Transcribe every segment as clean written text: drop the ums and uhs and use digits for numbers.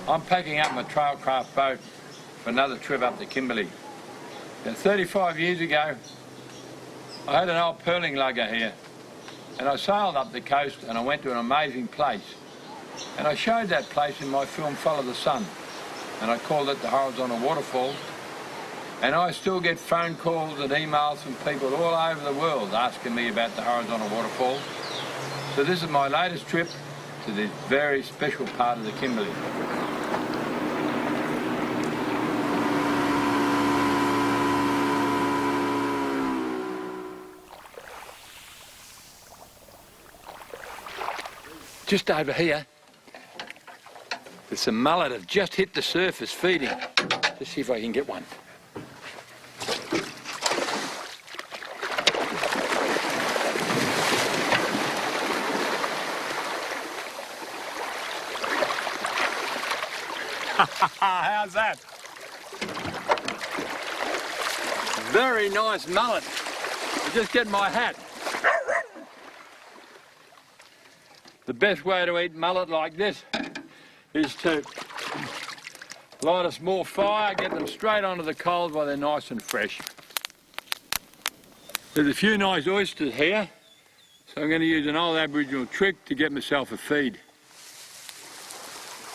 I'm packing up my trailcraft boat for another trip up the Kimberley. Now, 35 years ago, I had an old pearling lugger here, and I sailed up the coast and I went to an amazing place. And I showed that place in my film Follow the Sun, and I called it the Horizontal Waterfall. And I still get phone calls and emails from people all over the world asking me about the Horizontal Waterfall. So this is my latest trip to this very special part of the Kimberley. Just over here, there's some mullet that have just hit the surface feeding. Let's see if I can get one. How's that? Very nice mullet. I just get my hat. The best way to eat mullet like this is to light a small fire, get them straight onto the coals while they're nice and fresh. There's a few nice oysters here, so I'm going to use an old Aboriginal trick to get myself a feed.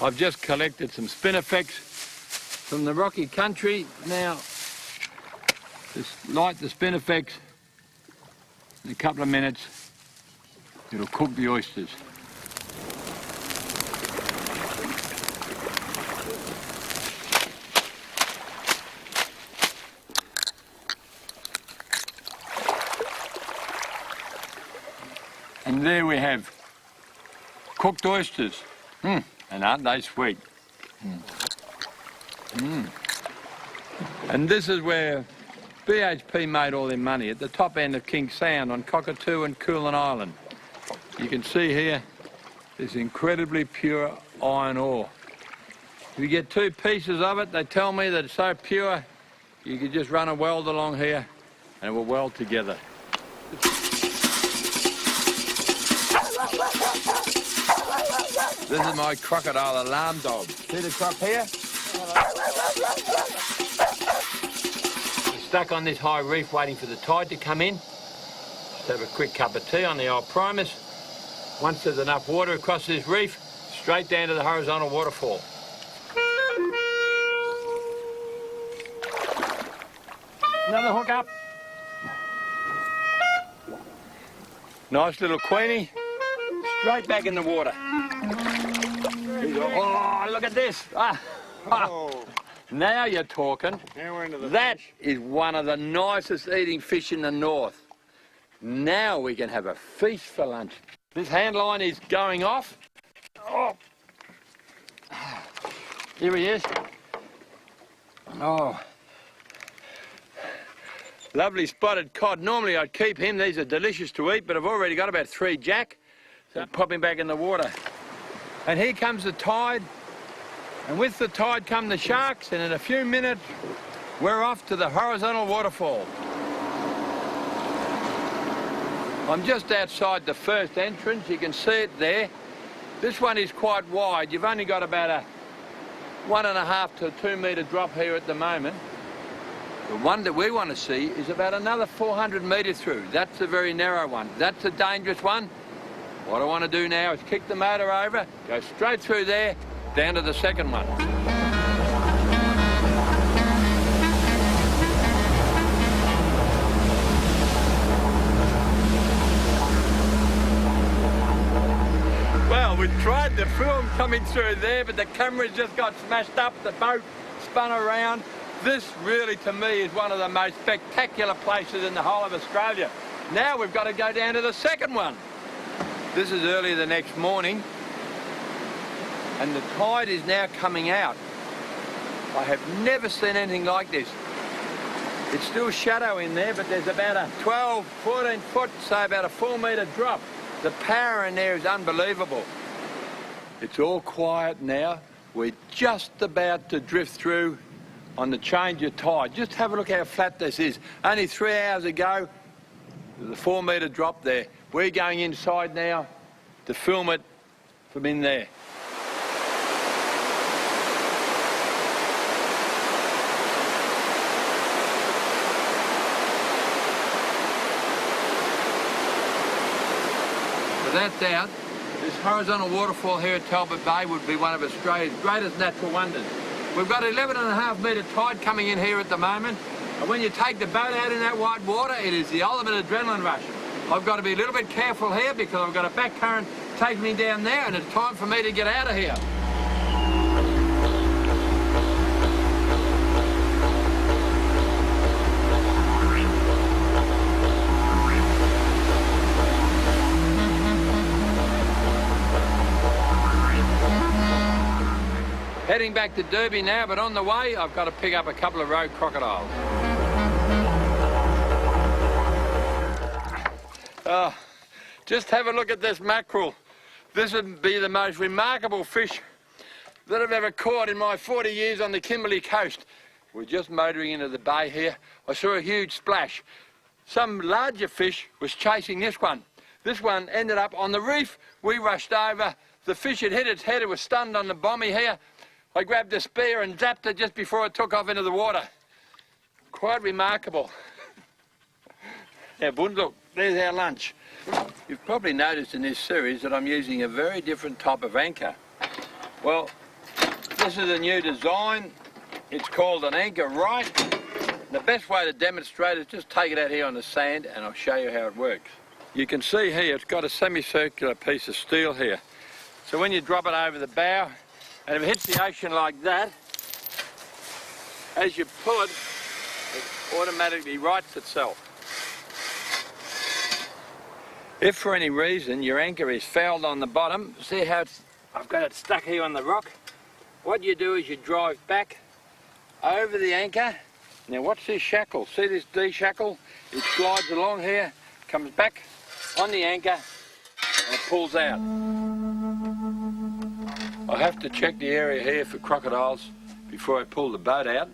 I've just collected some spinifex from the rocky country. Now, just light the spinifex. In a couple of minutes, it'll cook the oysters. And there we have cooked oysters. And aren't they sweet? And this is where BHP made all their money, at the top end of King Sound on Cockatoo and Coolan Island. You can see here this incredibly pure iron ore. If you get 2 pieces of it, they tell me that it's so pure you could just run a weld along here and it will weld together. This is my crocodile alarm dog. See the croc here? He's stuck on this high reef waiting for the tide to come in. Just have a quick cup of tea on the old Primus. Once there's enough water across this reef, straight down to the horizontal waterfall. Another hook up. Nice little queenie. Straight back in the water. Oh, look at this. Oh. Now you're talking. Now we're into the That fish. is one of the nicest eating fish in the north. Now we can have a feast for lunch. This hand line is going off. Oh. Here he is. Oh. Lovely spotted cod. Normally I'd keep him. These are delicious to eat, but I've already got about 3 jack. So pop him back in the water. And here comes the tide. And with the tide come the sharks, and in a few minutes, we're off to the horizontal waterfall. I'm just outside the first entrance. You can see it there. This one is quite wide. You've only got about a 1.5 to 2 metre drop here at the moment. The one that we want to see is about another 400 metres through. That's a very narrow one. That's a dangerous one. What I want to do now is kick the motor over, go straight through there, down to the second one. Well, we tried to film coming through there, but the cameras just got smashed up, the boat spun around. This really, to me, is one of the most spectacular places in the whole of Australia. Now we've got to go down to the second one. This is early the next morning, and the tide is now coming out. I have never seen anything like this. It's still shadow in there, but there's about a 12, 14 foot, so about a 4 metre drop. The power in there is unbelievable. It's all quiet now. We're just about to drift through on the change of tide. Just have a look how flat this is. Only 3 hours ago, there's a 4 metre drop there. We're going inside now to film it from in there. Without doubt, this horizontal waterfall here at Talbot Bay would be one of Australia's greatest natural wonders. We've got 11.5 metre tide coming in here at the moment, and when you take the boat out in that white water, it is the ultimate adrenaline rush. I've got to be a little bit careful here because I've got a back current taking me down there, and it's time for me to get out of here. Heading back to Derby now, but on the way I've got to pick up a couple of road crocodiles. Oh, just have a look at this mackerel. This would be the most remarkable fish that I've ever caught in my 40 years on the Kimberley coast. We're just motoring into the bay here. I saw a huge splash. Some larger fish was chasing this one. This one ended up on the reef. We rushed over. The fish had hit its head. It was stunned on the bommy here. I grabbed a spear and zapped it just before it took off into the water. Quite remarkable. Now, Bund, look, there's our lunch. You've probably noticed in this series that I'm using a very different type of anchor. Well, this is a new design. It's called an anchor right. The best way to demonstrate it is just take it out here on the sand and I'll show you how it works. You can see here it's got a semicircular piece of steel here. So when you drop it over the bow, and if it hits the ocean like that, as you pull it, it automatically rights itself. If for any reason your anchor is fouled on the bottom, see how I've got it stuck here on the rock? What you do is you drive back over the anchor. Now watch this shackle, see this D shackle? It slides along here, comes back on the anchor and it pulls out. I have to check the area here for crocodiles before I pull the boat out.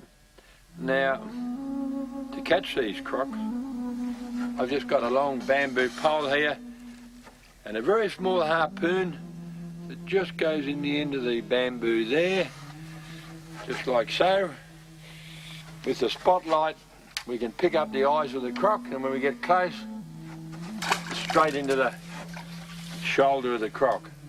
Now, to catch these crocs, I've just got a long bamboo pole here and a very small harpoon that just goes in the end of the bamboo there, just like so. With the spotlight, we can pick up the eyes of the croc, and when we get close, straight into the shoulder of the croc.